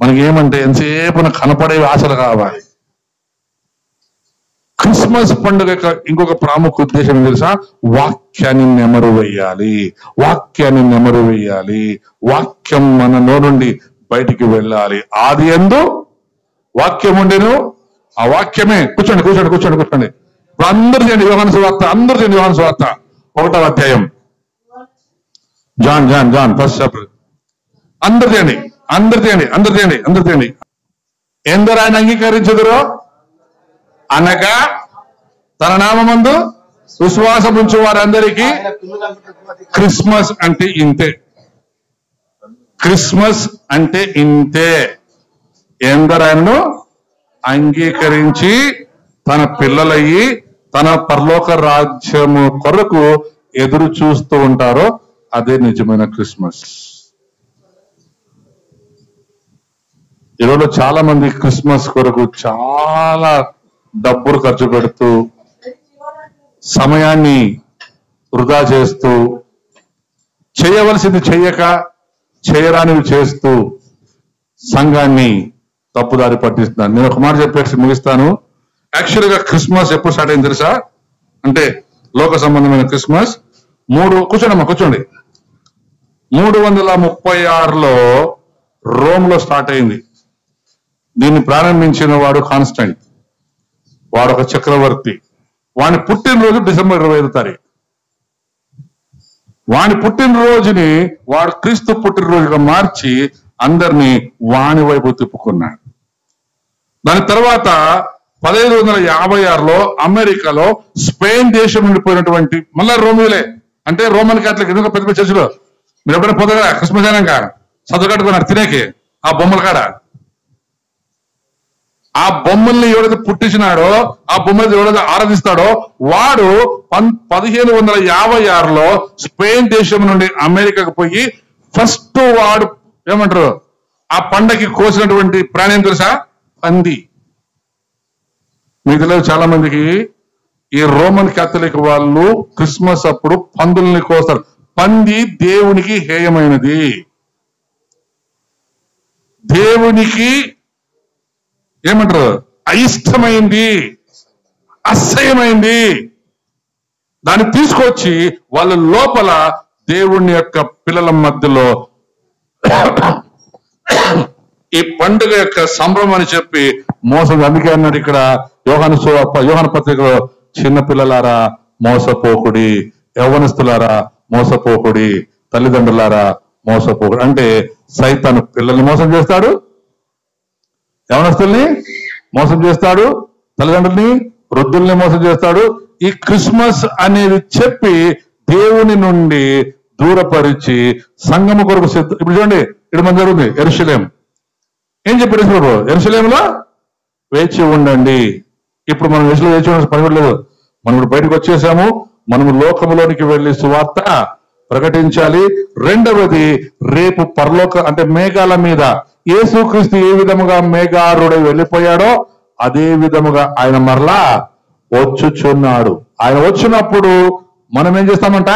మనకి ఏమంటే ఎంతసేపు కనపడే ఆశలు కావాలి. క్రిస్మస్ పండుగ ఇంకొక ప్రాముఖ్య ఉద్దేశం తెలుసా? వాక్యాన్ని నెమరు వేయాలి, వాక్యాన్ని నెమరు వేయాలి. వాక్యం మన నుండి బయటికి వెళ్ళాలి. ఆది యందు వాక్యం ఉండెను, ఆ వాక్యమే. కూర్చోండి. అందరూ చేయండి యోహాను సువార్త, అందరూ చేయండి యోహాను సువార్త 1వ అధ్యాయం. John first chapter. అందరు చేయండి. ఎందరు ఆయన అంగీకరించుదురో అనగా తన నామమందు విశ్వాసం ఉంచు వారందరికీ. క్రిస్మస్ అంటే ఇంతే. క్రిస్మస్ అంటే ఇంతే. ఎందరు ఆయనను అంగీకరించి తన పిల్లలయ్యి తన పరలోక రాజ్యము కొరకు ఎదురు చూస్తూ ఉంటారో అదే నిజమైన క్రిస్మస్. ఈరోజు చాలా మంది క్రిస్మస్ కొరకు చాలా డబ్బులు ఖర్చు పెడుతూ, సమయాన్ని వృధా చేస్తూ, చేయవలసింది చెయ్యక చేయరానివి చేస్తూ సంఘాన్ని తప్పుదారి పట్టిస్తున్నారు. నేను ఒక మాట చెప్పేసి ముగిస్తాను. యాక్చువల్గా క్రిస్మస్ ఎప్పుడు స్టార్ట్ అయింది తెలుసా? అంటే లోక సంబంధమైన క్రిస్మస్ కూర్చోండి 336లో రోమ్ లో స్టార్ట్ అయింది. దీన్ని ప్రారంభించిన వాడు కాన్స్టెంట్. వాడు ఒక చక్రవర్తి. వాని పుట్టినరోజు డిసెంబర్ 25వ తారీఖు. వాని పుట్టినరోజుని వాడు క్రీస్తు పుట్టినరోజుగా మార్చి అందరినీ వాని వైపు తిప్పుకున్నాడు. దాని తర్వాత 1556లో అమెరికాలో స్పెయిన్ దేశం నుండి పోయినటువంటి మళ్ళా రోమిలే, అంటే రోమన్ క్యాథలిక్, ఎందుకు పెద్ద పెద్ద చర్చిలో మీరు ఎప్పుడైనా పోతారా క్రిస్మస్ అయినాక చదువు కట్టుకున్నారు తినేకి ఆ బొమ్మల కాడ. ఆ బొమ్మల్ని ఎవరైతే పుట్టించినాడో, ఆ బొమ్మలు ఎవరైతే ఆరాధిస్తాడో వాడు 1556లో స్పెయిన్ దేశం నుండి అమెరికాకు పోయి ఫస్ట్ వాడు ఏమంటారు ఆ పండగకి కోసినటువంటి ప్రాణి ఏం తెలుసా? పంది. మీకు తెలియదు చాలా మందికి, ఈ రోమన్ క్యాథలిక్ వాళ్ళు క్రిస్మస్ అప్పుడు పందుల్ని కోస్తారు. పంది దేవునికి హేయమైనది, దేవునికి ఏమంటారు అయిష్టమైంది, అసహ్యమైంది. దాన్ని తీసుకొచ్చి వాళ్ళ లోపల దేవుని యొక్క పిల్లల మధ్యలో ఈ పండుగ యొక్క సంభ్రమం అని చెప్పి మోసం. అందుకే అన్నాడు ఇక్కడ యోహాను పత్రికలో, చిన్న పిల్లలారా మోసపోకుడి, యవ్వనస్తులారా మోసపోకుడి, తల్లిదండ్రులారా మోసపోకుడి. అంటే సైతాను పిల్లల్ని మోసం చేస్తాడు, యవనస్తుల్ని మోసం చేస్తాడు, తల్లిదండ్రుల్ని వృద్ధుల్ని మోసం చేస్తాడు. ఈ క్రిస్మస్ అనేది చెప్పి దేవుని నుండి దూరపరిచి సంఘము కొరకు ఇప్పుడు చూడండి, ఇక్కడ మన జరుగుతుంది యెరూషలేం. ఏం చెప్పారు యెరూషలేంలో వేచి ఉండండి. ఇప్పుడు మనం వేచి ఉండాల్సిన పని కూడా లేదు. మనం ఇప్పుడు బయటకు వచ్చేసాము. మనము లోకములోనికి వెళ్లి సువార్త ప్రకటించాలి. రెండవది, రేపు పరలోక అంటే మేఘాల మీద యేసుక్రీస్తు ఏ విధముగా మేఘారుడై వెళ్ళిపోయాడో అదే విధముగా ఆయన మరలా వచ్చుచున్నాడు. ఆయన వచ్చినప్పుడు మనం ఏం చేస్తామంట?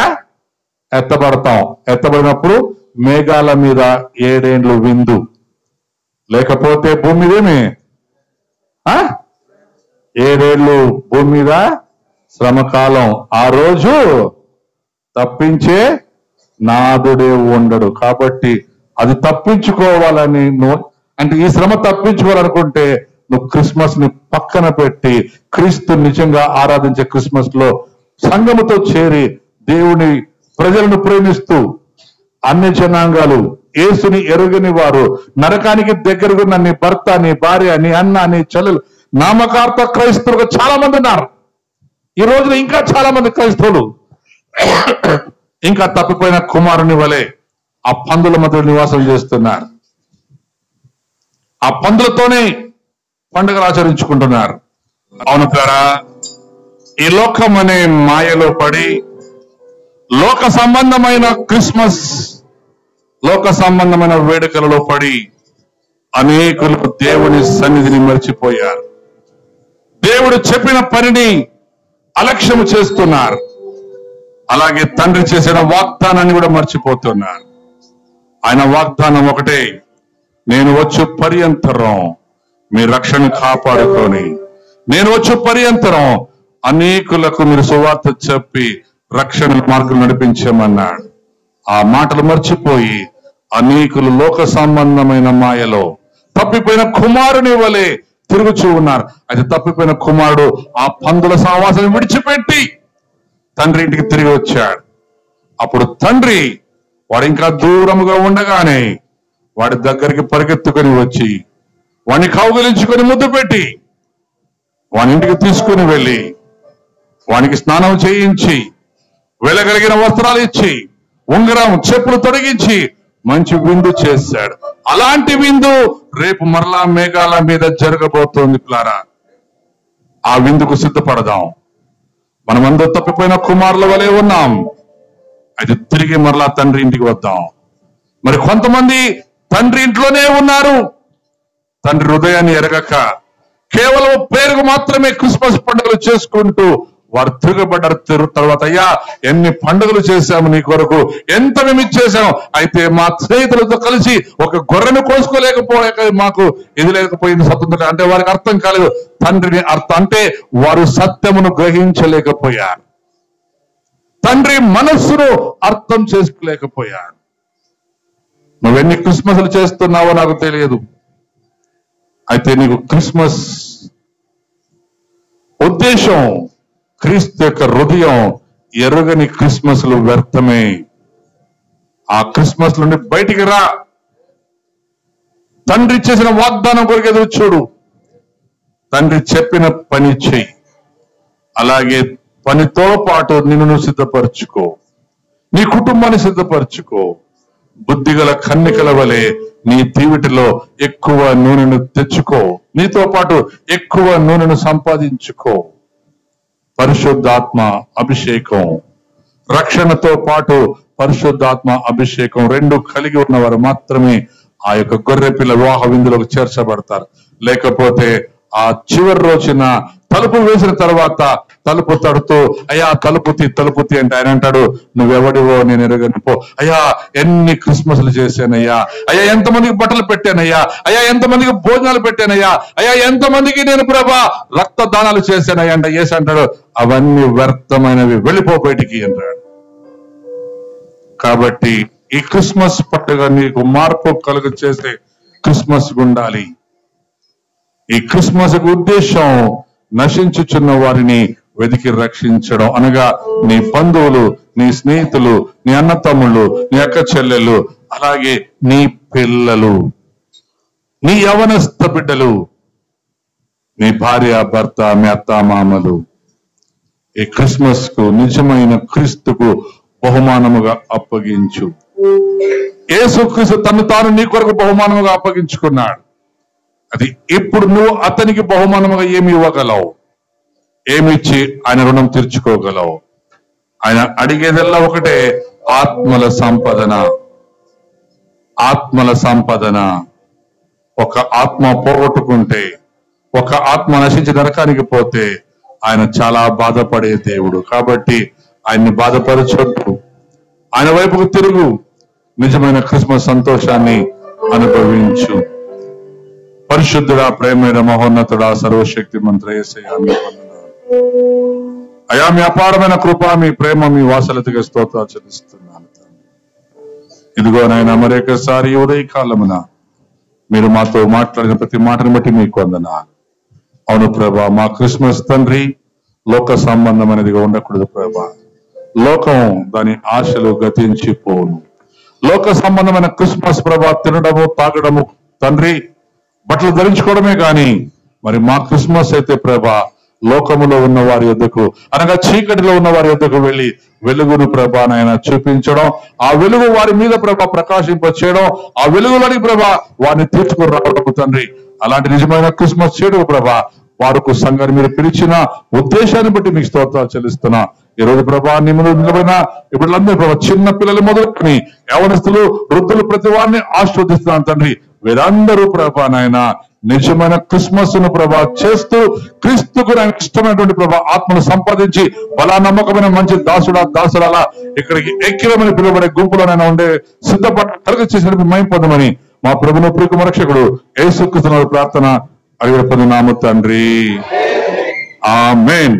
ఎత్తబడతాం. ఎత్తబడినప్పుడు మేఘాల మీద 7 ఏండ్లు విందు, లేకపోతే భూమి మీదేమి 7 ఏళ్ళు భూమి మీద శ్రమకాలం. ఆ రోజు తప్పించే నాదుడే ఉండడు. కాబట్టి అది తప్పించుకోవాలని అంటే ఈ శ్రమ తప్పించుకోవాలనుకుంటే నువ్వు క్రిస్మస్ ని పక్కన పెట్టి క్రీస్తు నిజంగా ఆరాధించే క్రిస్మస్ లో సంఘముతో చేరి దేవుని ప్రజలను ప్రేమిస్తూ అన్ని జనాంగాలు యేసుని ఎరుగని వారు నరకానికి దగ్గరగా ఉన్న నీ భర్త, నీ భార్య, నీ అన్న, నీ చెల్లెలు, నామకార్థ క్రైస్తవులుగా చాలా మంది ఉన్నారు. ఈ రోజున ఇంకా చాలా మంది క్రైస్తవులు ఇంకా తప్పిపోయిన కుమారుని వలె ఆ పందుల మధ్య నివాసం చేస్తున్నారు. ఆ పందులతోనే పండుగలు ఆచరించుకుంటున్నారు. అవును కారా? ఈ లోకం అనే మాయలో పడి లోక సంబంధమైన క్రిస్మస్, లోక సంబంధమైన వేడుకలలో పడి అనేకులు దేవుని సన్నిధిని మర్చిపోయారు. దేవుడు చెప్పిన పనిని అలక్ష్యము చేస్తున్నారు. అలాగే తండ్రి చేసిన వాగ్దానాన్ని కూడా మర్చిపోతున్నారు. ఆయన వాగ్దానం ఒకటే, నేను వచ్చు పర్యంతరం మీ రక్షణ కాపాడుకొని, నేను వచ్చు పర్యంతరం అనేకులకు మీరు సువార్త చెప్పి రక్షణ మార్గం నడిపించమన్నాడు. ఆ మాటలు మర్చిపోయి అనేకులు లోక సంబంధమైన మాయలో తప్పిపోయిన కుమారుని వలె తిరుగుచూ ఉన్నారు. అయితే తప్పిపోయిన కుమారుడు ఆ పందుల సహవాసాన్ని విడిచిపెట్టి తండ్రి ఇంటికి తిరిగి వచ్చాడు. అప్పుడు తండ్రి వాడు ఇంకా దూరముగా ఉండగానే వాడి దగ్గరికి పరిగెత్తుకొని వచ్చి వాడిని కౌగిలించుకొని ముద్దు పెట్టి వాని ఇంటికి తీసుకుని వెళ్ళి వానికి స్నానం చేయించి వెలగలిగిన వస్త్రాలు ఇచ్చి ఉంగరం, చెప్పులు తొడిగించి మంచి విందు చేశాడు. అలాంటి విందు రేపు మరలా మేఘాల మీద జరగబోతోంది పిల్లారా. ఆ విందుకు సిద్ధపడదాం. మనమందరూ తప్పిపోయిన కుమారుల వలె ఉన్నాం. అయితే తిరిగి మరలా తండ్రి ఇంటికి వద్దాం. మరి కొంతమంది తండ్రి ఇంట్లోనే ఉన్నారు. తండ్రి హృదయాన్ని ఎరగక కేవలం పేరుకు మాత్రమే క్రిస్మస్ పండుగలు చేసుకుంటూ వారు తిరగబడ్డారు. తర్వాత అయ్యా ఎన్ని పండుగలు చేశాము నీ కొరకు, ఎంత మేము ఇచ్చేసాము, అయితే మా స్నేహితులతో కలిసి ఒక గొర్రెను కోసుకోలేకపోయాక మాకు ఇది లేకపోయింది స్వతంత్రం అంటే వారికి అర్థం కాలేదు. తండ్రిని అర్థం అంటే వారు సత్యమును గ్రహించలేకపోయారు. తండ్రి మనస్సును అర్థం చేసుకోలేకపోయారు. నువ్వెన్ని క్రిస్మస్లు చేస్తున్నావో నాకు తెలియదు. అయితే నీకు క్రిస్మస్ ఉద్దేశం, క్రీస్తు యొక్క హృదయం ఎరుగని క్రిస్మస్లు వ్యర్థమే. ఆ క్రిస్మస్ నుండి బయటికి రా. తండ్రి చేసిన వాగ్దానం కొరకు ఎదురు చూడు. తండ్రి చెప్పిన పని చెయ్యి. అలాగే పనితో పాటు నిన్ను సిద్ధపరచుకో, నీ కుటుంబాన్ని సిద్ధపరచుకో. బుద్ధిగల కన్నికల వలె నీ దీవిటిలో ఎక్కువ నూనెను తెచ్చుకో. నీతో పాటు ఎక్కువ నూనెను సంపాదించుకో. పరిశుద్ధాత్మ అభిషేకం, రక్షణతో పాటు పరిశుద్ధాత్మ అభిషేకం రెండు కలిగి ఉన్నవారు మాత్రమే ఆ యొక్క గొర్రెపిల్ల వివాహ విందులోకి చేర్చబడతారు. లేకపోతే ఆ చివరి రోజున తలుపు వేసిన తర్వాత తలుపు తడుతూ అయ్యా తలుపుతి అంటే ఆయన అంటాడు, నువ్వెవడివో నేను ఎరగను పో. అయ్యా ఎన్ని క్రిస్మస్లు చేశానయ్యా, అయ్యా ఎంతమందికి బట్టలు పెట్టానయ్యా, అయ్యా ఎంతమందికి భోజనాలు పెట్టానయ్యా, అయ్యా ఎంతమందికి నేను ప్రభా రక్తదానాలు చేశానయ్యా అంటే ఏసి అంటాడు, అవన్నీ వ్యర్థమైనవి, వెళ్ళిపో బయటికి అంటాడు. కాబట్టి ఈ క్రిస్మస్ పండుగ నీకు మార్పు కలుగు చేసే క్రిస్మస్ ఉండాలి. ఈ క్రిస్మస్ ఉద్దేశం నశించుచున్న వారిని వెతికి రక్షించడం, అనగా నీ బంధువులు, నీ స్నేహితులు, నీ అన్న తమ్ముళ్ళు, నీ అక్క చెల్లెలు, అలాగే నీ పిల్లలు, నీ యవనస్థ బిడ్డలు, నీ భార్య భర్త, మీ అత్త మామలు ఈ క్రిస్మస్ కు నిజమైన క్రీస్తుకు బహుమానముగా అప్పగించు. యేసుక్రీస్తు తను తాను నీ కొరకు బహుమానముగా అప్పగించుకున్నాడు. అది ఇప్పుడు నువ్వు అతనికి బహుమానముగా ఏమి ఇవ్వగలవు? ఏమిచ్చి ఆయన రుణం తీర్చుకోగలవు? ఆయన అడిగేదల్లా ఒకటే, ఆత్మల సంపదన. ఆత్మల సంపదన. ఒక ఆత్మ పోగొట్టుకుంటే, ఒక ఆత్మ నశించి నరకానికి పోతే ఆయన చాలా బాధపడే దేవుడు. కాబట్టి ఆయన్ని బాధపరచొద్దు, ఆయన వైపుకు తిరుగు, నిజమైన క్రిస్మస్ సంతోషాన్ని అనుభవించు. పరిశుద్ధుడా, ప్రేమైన మహోన్నతుడా, సర్వశక్తి మంత్రి యేసయ్యా, మీకు వందనాలు. అయా, మీ అపారమైన కృప, మీ ప్రేమ, మీ వాసలతగా స్తోత్రాలు చెల్లిస్తున్నాను. ఇదిగో నాయన, మరొకసారి ఉదయకాలమున మీరు మాతో మాట్లాడిన ప్రతి మాటను బట్టి మీకు వందనాలు. అవును ప్రభా, మా క్రిస్మస్ తండ్రి లోక సంబంధమైనదిగా ఉండకూడదు ప్రభా. లోకం దాని ఆశలు గతించిపోను. లోక సంబంధమైన క్రిస్మస్ ప్రభా, తినడము, తాగడము తండ్రి, బట్టలు ధరించుకోవడమే గాని మరి మా క్రిస్మస్ అయితే ప్రభా, లోకములో ఉన్న వారి యొద్దకు, అనగా చీకటిలో ఉన్న వారి యొద్దకు వెళ్ళి వెలుగును ప్రభా నాయన చూపించడం, ఆ వెలుగు వారి మీద ప్రభా ప్రకాశింప చేయడం, ఆ వెలుగులోని ప్రభా వారిని తీర్చుకుని రావడం తండ్రి. అలాంటి నిజమైన క్రిస్మస్ చేయడం ప్రభా, వారికి సంఘాన్ని మీరు పిలిచిన ఉద్దేశాన్ని బట్టి మీకు స్తోత్రాలు చెల్లిస్తున్నా. ఈ రోజు ప్రభా నీ ముందు నిలబడిన ఇప్పుడులందరూ ప్రభా, చిన్న పిల్లలు మొదలుకొని యవనస్తులు, వృద్ధులు, ప్రతి వారిని ఆస్వాదిస్తున్నాను తండ్రి. వీరందరూ ప్రభా నాయన నిజమైన క్రిస్మస్ ను ప్రభా చేస్తూ క్రీస్తుకు నాకు ఇష్టమైనటువంటి ప్రభా ఆత్మను సంపాదించి బలా నమ్మకమైన మంచి దాసుడాలా ఇక్కడికి ఎక్కిరమని పిలువబడే గుంపులోనైనా ఉండే సిద్ధపడ కలుగ చేసిన మయం పొందమని మా ప్రభును ప్రియకుమ రక్షకుడు యేసుక్రీస్తు ప్రార్థన అడిగిన పొందినాము తండ్రి. ఆమేన్.